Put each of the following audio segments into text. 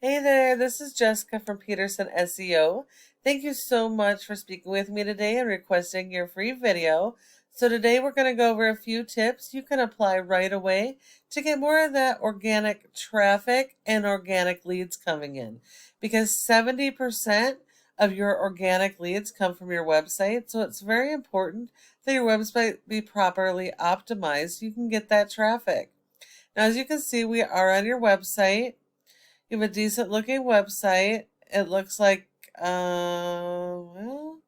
Hey there, this is Jessica from Peterson SEO. Thank you so much for speaking with me today and requesting your free video. So today we're going to go over a few tips you can apply right away to get more of that organic traffic and organic leads coming in. Because 70% of your organic leads come from your website, so it's very important that your website be properly optimized so you can get that traffic. Now, as you can see, we are on your website. You have a decent looking website. It looks like, well,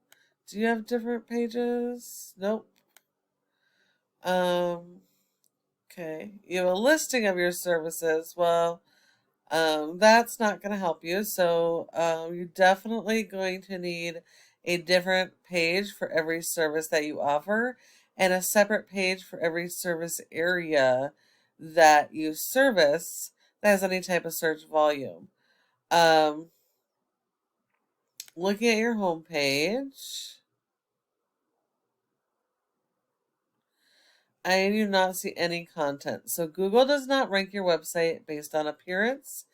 do you have different pages? Nope. Um, okay. You have a listing of your services. Well, that's not going to help you. So, you're definitely going to need a different page for every service that you offer and a separate page for every service area that you service that has any type of search volume. Um, Looking at your home page, I do not see any content. So Google does not rank your website based on appearance.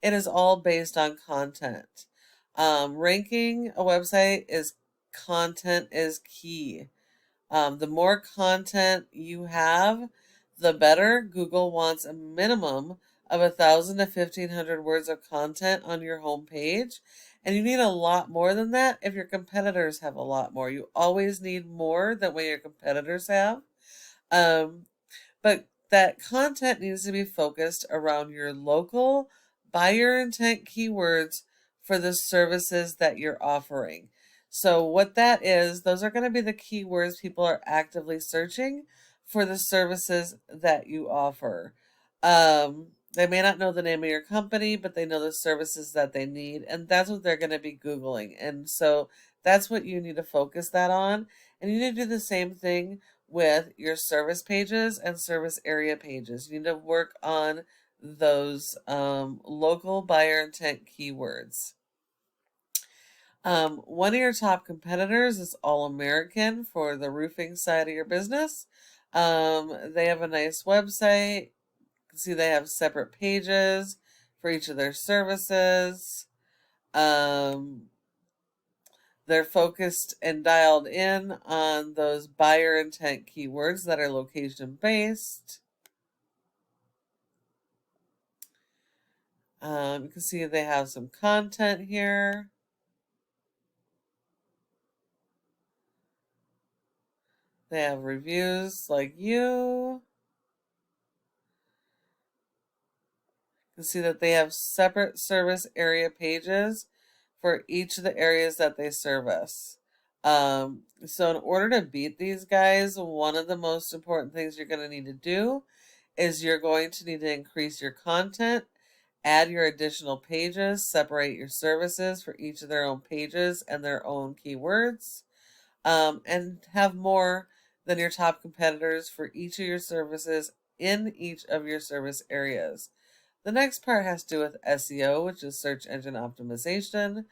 It is all based on content. Ranking a website is content is key. The more content you have, the better. Google wants a minimum of 1,000 to 1,500 words of content on your homepage. And you need a lot more than that if your competitors have a lot more. You always need more than what your competitors have. Um, but that content needs to be focused around your local buyer intent keywords for the services that you're offering. So what that is, those are going to be the keywords people are actively searching for the services that you offer. They may not know the name of your company, but they know the services that they need, and that's what they're going to be Googling. And so that's what you need to focus that on. And you need to do the same thing with your service pages and service area pages. You need to work on those local buyer intent keywords. One of your top competitors is All American for the roofing side of your business. They have a nice website. You can see they have separate pages for each of their services. Um, they're focused and dialed in on those buyer intent keywords that are location based. You can see they have some content here. They have reviews like you. You can see that they have separate service area pages for each of the areas that they service. So in order to beat these guys, one of the most important things you're going to need to do is you're going to need to increase your content, add your additional pages, separate your services for each of their own pages and their own keywords, and have more than your top competitors for each of your services in each of your service areas. The next part has to do with SEO, which is search engine optimization.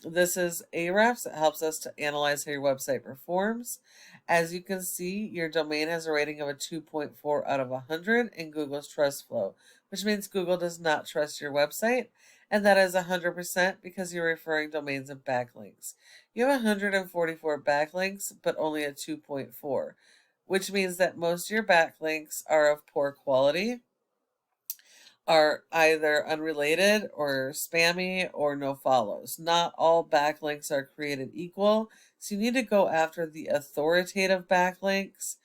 This is Ahrefs. It helps us to analyze how your website performs. As you can see, your domain has a rating of a 2.4 out of 100 in Google's Trust Flow, which means Google does not trust your website, and that is 100% because you're referring domains and backlinks. You have 144 backlinks, but only a 2.4, which means that most of your backlinks are of poor quality, are either unrelated or spammy or no follows. Not all backlinks are created equal, so you need to go after the authoritative backlinks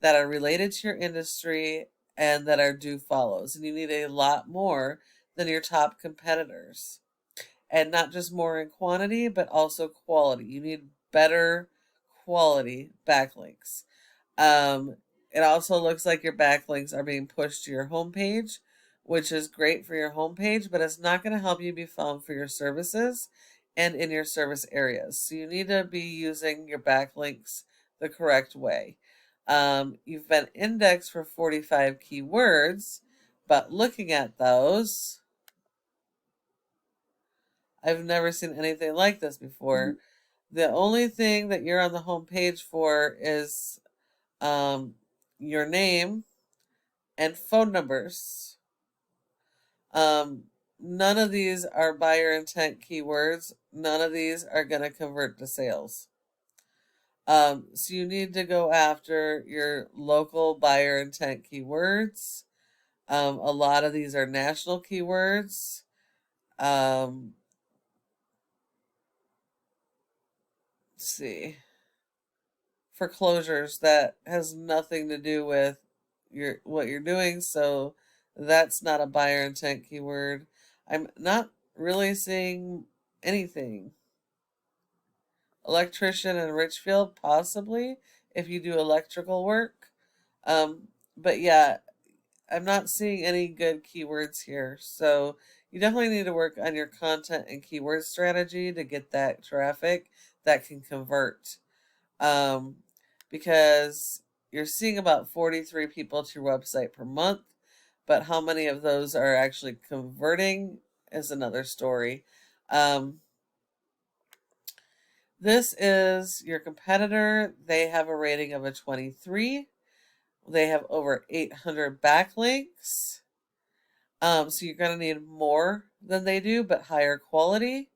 that are related to your industry and that are do follows. And you need a lot more than your top competitors. And not just more in quantity, but also quality. You need better quality backlinks. It also looks like your backlinks are being pushed to your homepage, which is great for your homepage, but it's not going to help you be found for your services and in your service areas. So you need to be using your backlinks the correct way. You've been indexed for 45 keywords, but looking at those, I've never seen anything like this before. The only thing that you're on the home page for is your name and phone numbers. Um, none of these are buyer intent keywords. None of these are going to convert to sales. So you need to go after your local buyer intent keywords. A lot of these are national keywords. Let's see. Foreclosures, that has nothing to do with what you're doing, so that's not a buyer intent keyword. I'm not really seeing anything. Electrician in Richfield, possibly, if you do electrical work. But yeah, I'm not seeing any good keywords here. So you definitely need to work on your content and keyword strategy to get that traffic that can convert. Because you're seeing about 43 people to your website per month, but how many of those are actually converting is another story. This is your competitor. They have a rating of a 23. They have over 800 backlinks. So you're going to need more than they do, but higher quality.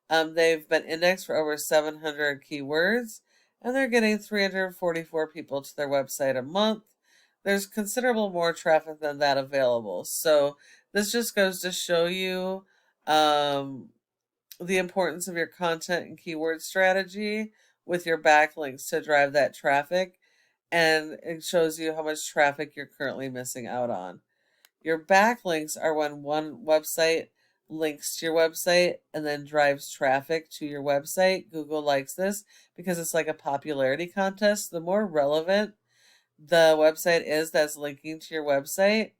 They've been indexed for over 700 keywords, and they're getting 344 people to their website a month. There's considerable more traffic than that available. So this just goes to show you the importance of your content and keyword strategy with your backlinks to drive that traffic, and it shows you how much traffic you're currently missing out on. Your backlinks are when one website links to your website and then drives traffic to your website. Google likes this because it's like a popularity contest. The more relevant the website is that's linking to your website,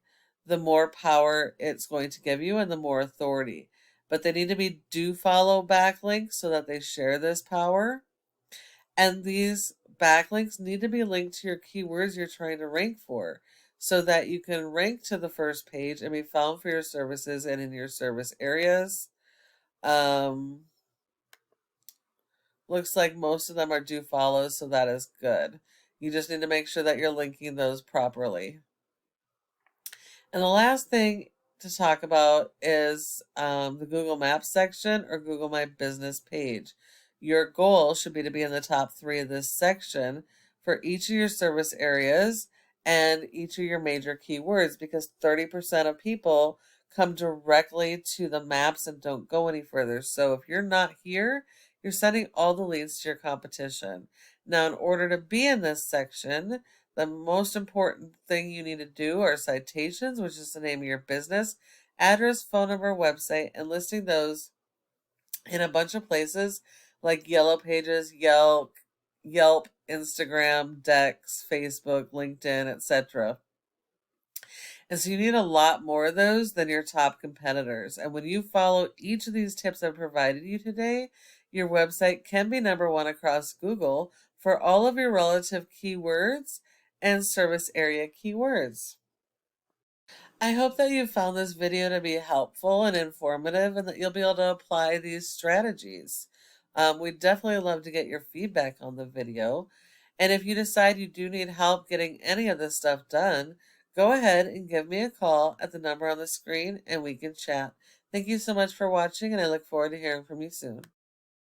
the more power it's going to give you and the more authority. But they need to be do follow backlinks so that they share this power. And these backlinks need to be linked to your keywords you're trying to rank for so that you can rank to the first page and be found for your services and in your service areas. Looks like most of them are do follows, so that is good. You just need to make sure that you're linking those properly. And the last thing to talk about is the Google Maps section or Google My Business page. Your goal should be to be in the top 3 of this section for each of your service areas and each of your major keywords, because 30% of people come directly to the maps and don't go any further. So if you're not here, you're sending all the leads to your competition. Now, in order to be in this section, the most important thing you need to do are citations, which is the name of your business, address, phone number, website, and listing those in a bunch of places like Yellow Pages, Yelp, Instagram, Dex, Facebook, LinkedIn, etc. And so you need a lot more of those than your top competitors. And when you follow each of these tips I've provided you today, your website can be #1 across Google for all of your relative keywords and service area keywords. I hope that you found this video to be helpful and informative and that you'll be able to apply these strategies. We'd definitely love to get your feedback on the video. And if you decide you do need help getting any of this stuff done, go ahead and give me a call at the number on the screen and we can chat. Thank you so much for watching, and I look forward to hearing from you soon.